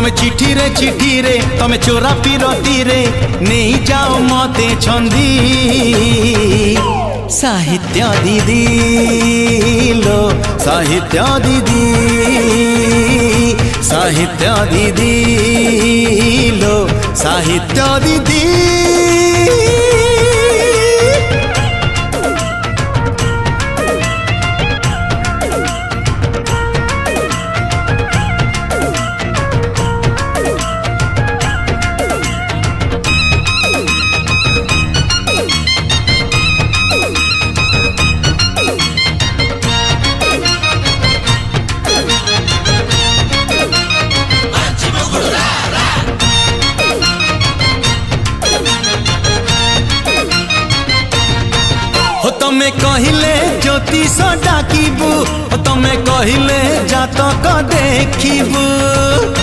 तमे चिठी रे तमे चोरा पिरती रे नहीं जाओ मते छंदी साहित्य दीदी लो साहित्य दीदी साहित्य दीदी लो साहित्य दीदी। तमे कहिले ज्योतिष डाकिबू तमे कहिले जातक देखिबू